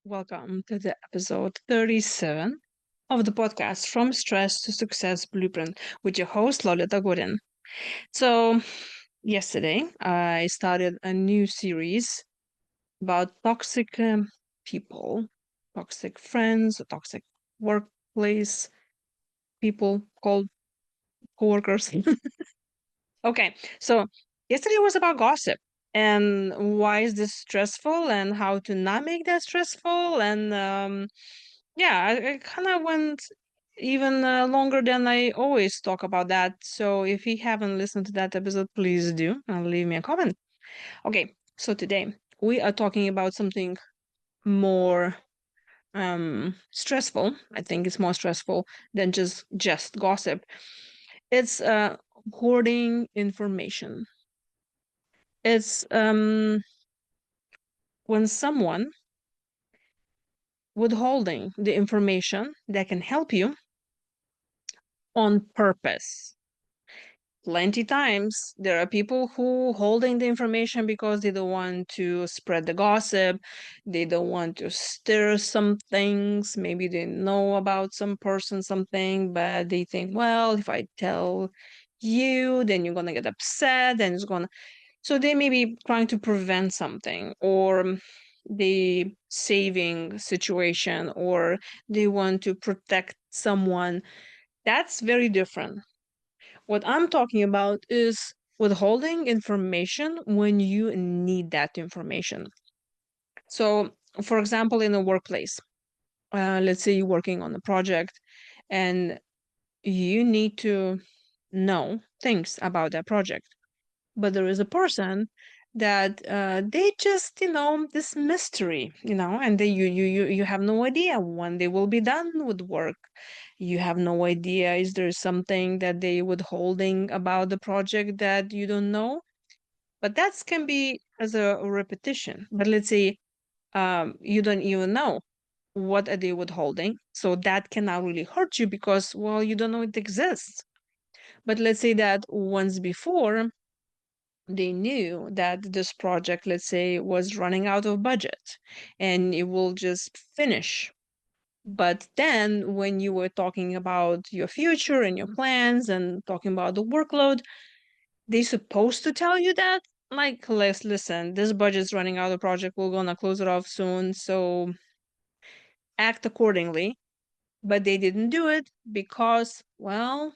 Welcome to the episode 37 of the podcast From Stress to Success Blueprint with your host, Lolita. So, yesterday I started a new series about toxic people, toxic friends, toxic workplace people called coworkers. Okay, so yesterday was about gossip and why is this stressful and how to not make that stressful. And yeah, I kind of went even longer than I always talk about that. So if you haven't listened to that episode, please do and leave me a comment. Okay, so today we are talking about something more stressful. I think it's more stressful than just gossip. It's hoarding information. It's when someone withholding the information that can help you on purpose. Plenty times there are people who holding the information because they don't want to spread the gossip, they don't want to stir some things, maybe they know about some person something, but they think, well, if I tell you, then you're gonna get upset and it's gonna. So they may be trying to prevent something, or the saving situation, or they want to protect someone. That's very different. What I'm talking about is withholding information when you need that information. So, for example, in a workplace, let's say you're working on a project and you need to know things about that project, but there is a person that they just this mystery, and you have no idea when they will be done with work. You have no idea, is there something that they withholding about the project that you don't know? But that can be as a repetition. But let's say you don't even know what are they withholding, so that cannot really hurt you because, well, you don't know it exists. But let's say that once before they knew that this project, let's say, was running out of budget and it will just finish. But then when you were talking about your future and your plans and talking about the workload, they supposed to tell you that, like, let's listen, this budget's running out of project, we're gonna close it off soon, so act accordingly. But they didn't do it because, well,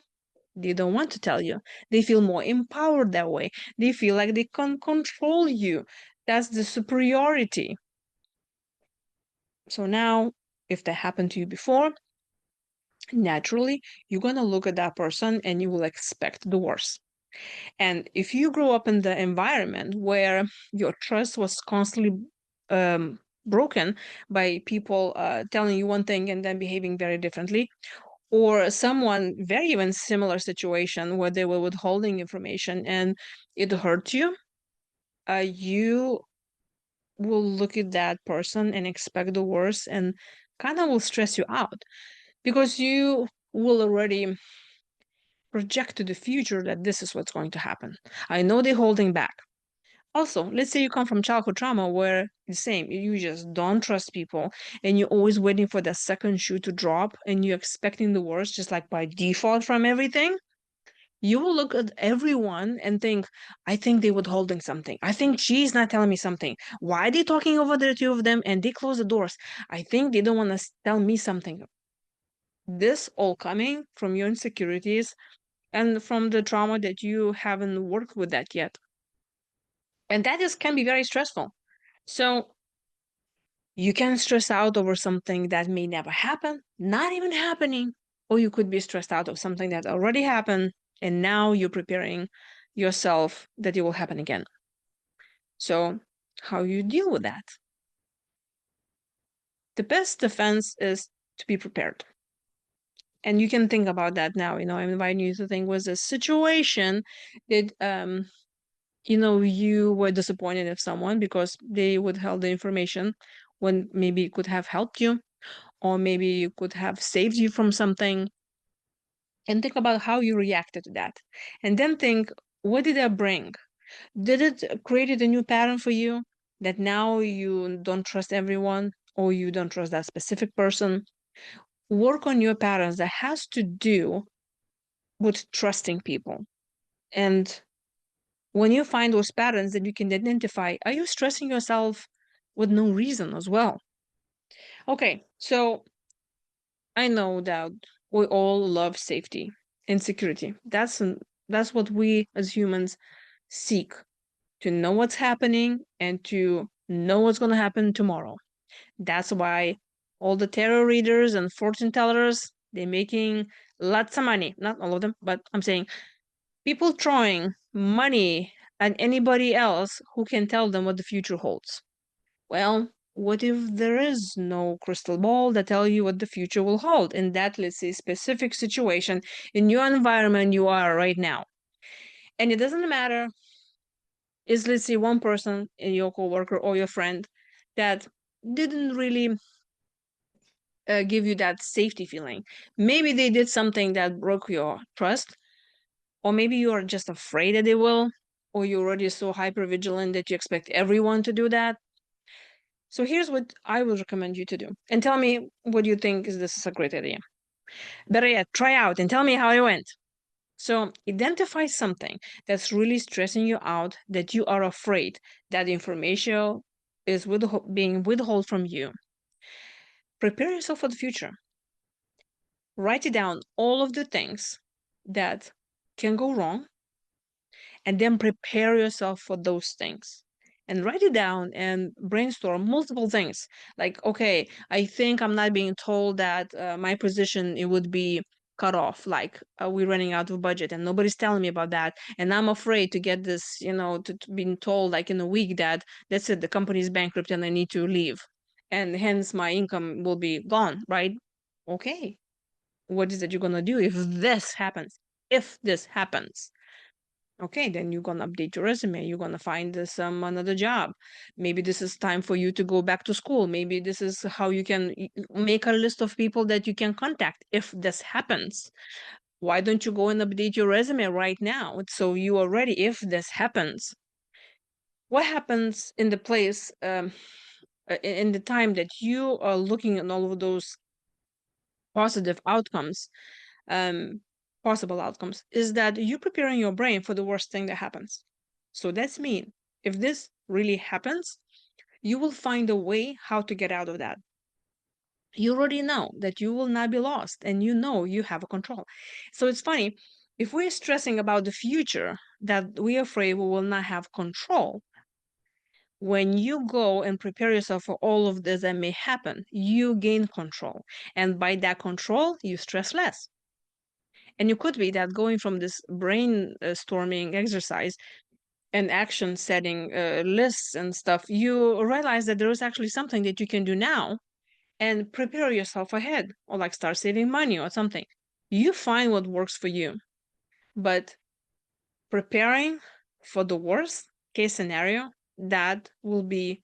they don't want to tell you. They feel more empowered that way. They feel like they can control you. That's the superiority. So now, if that happened to you before, naturally, you're going to look at that person and you will expect the worst. And if you grow up in the environment where your trust was constantly broken by people telling you one thing and then behaving very differently, or someone very even similar situation where they were withholding information and it hurt you, you will look at that person and expect the worst and kind of will stress you out because you will already project to the future that this is what's going to happen. I know they're holding back. Also, let's say you come from childhood trauma where the same, you just don't trust people and you're always waiting for that second shoe to drop and you're expecting the worst just like by default from everything. You will look at everyone and think, I think they withholding something. I think she's not telling me something. Why are they talking over the two of them and they close the doors? I think they don't want to tell me something. This all coming from your insecurities and from the trauma that you haven't worked with that yet. And that is can be very stressful. So you can stress out over something that may never happen, not even happening, or you could be stressed out of something that already happened and now you're preparing yourself that it will happen again. So how you deal with that? The best defense is to be prepared. And you can think about that now. I'm inviting you to think, was a situation that you were disappointed of someone because they withheld the information when maybe it could have helped you, or maybe it could have saved you from something. And think about how you reacted to that. And then think, what did that bring? Did it create a new pattern for you that now you don't trust everyone? or you don't trust that specific person. Work on your patterns that has to do with trusting people. And when you find those patterns, then you can identify, are you stressing yourself with no reason as well? Okay, so I know that we all love safety and security. That's what we as humans seek, to know what's happening and to know what's going to happen tomorrow. That's why all the tarot readers and fortune tellers, they're making lots of money. Not all of them, but I'm saying people throwing money at anybody else who can tell them what the future holds. Well, what if there is no crystal ball that tell you what the future will hold? And that, let's say, specific situation in your environment you are right now. And it doesn't matter is, let's say, one person in your coworker or your friend that didn't really give you that safety feeling. Maybe they did something that broke your trust, or maybe you are just afraid that they will, or you're already so hyper vigilant that you expect everyone to do that. So here's what I would recommend you to do. And tell me what you think is this is a great idea. Better yet, try out and tell me how it went. So identify something that's really stressing you out, that you are afraid that information is being withheld from you. Prepare yourself for the future. Write it down, all of the things that can go wrong, and then prepare yourself for those things. And write it down and brainstorm multiple things. Like, okay, I think I'm not being told that my position it would be cut off. Like, we're running out of budget, and nobody's telling me about that. And I'm afraid to get this, to being told like in a week that that's it, the company's bankrupt and I need to leave, and hence my income will be gone. Right? Okay, what is it you're gonna do if this happens? If this happens, okay, then you're gonna update your resume. You're gonna find some another job. Maybe this is time for you to go back to school. Maybe this is how you can make a list of people that you can contact if this happens. Why don't you go and update your resume right now so you are ready if this happens? What happens in the place in the time that you are looking at all of those positive outcomes, um, possible outcomes, is that you're preparing your brain for the worst thing that happens. So that's mean if this really happens, you will find a way how to get out of that. You already know that you will not be lost, and you know you have a control. So it's funny, if we're stressing about the future, that we're afraid we will not have control, when you go and prepare yourself for all of this that may happen, you gain control. And by that control, you stress less. And it could be that going from this brainstorming exercise and action setting lists and stuff, you realize that there is actually something that you can do now and prepare yourself ahead, or like start saving money or something. You find what works for you. But preparing for the worst case scenario, that will be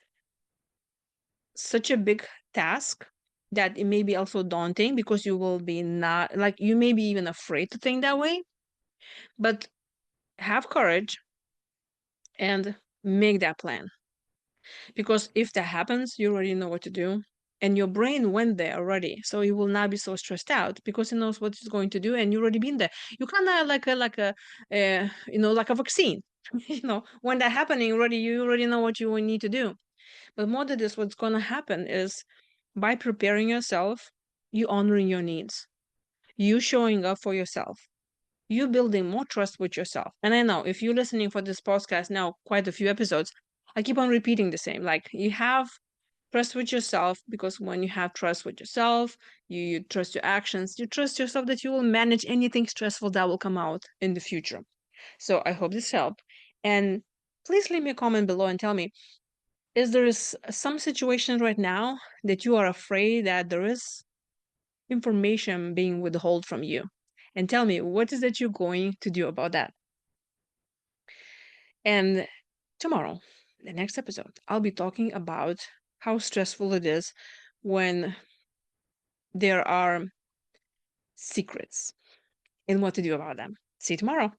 such a big task that it may be also daunting, because you will be not like, you may be even afraid to think that way. But have courage and make that plan, because if that happens, you already know what to do, and your brain went there already, so you will not be so stressed out because it knows what it's going to do, and you already been there. You kind of like a vaccine. When that happening already, you already know what you will need to do. But more than this, what's going to happen is, by preparing yourself, you honoring your needs, you showing up for yourself, you building more trust with yourself. And I know if you're listening for this podcast now, quite a few episodes, I keep on repeating the same. Like, you have trust with yourself, because when you have trust with yourself, you trust your actions, you trust yourself that you will manage anything stressful that will come out in the future. So I hope this helped. And please leave me a comment below and tell me, is there some situation right now that you are afraid that there is information being withheld from you? And tell me, what is that you're going to do about that? And tomorrow, the next episode, I'll be talking about how stressful it is when there are secrets and what to do about them. See you tomorrow.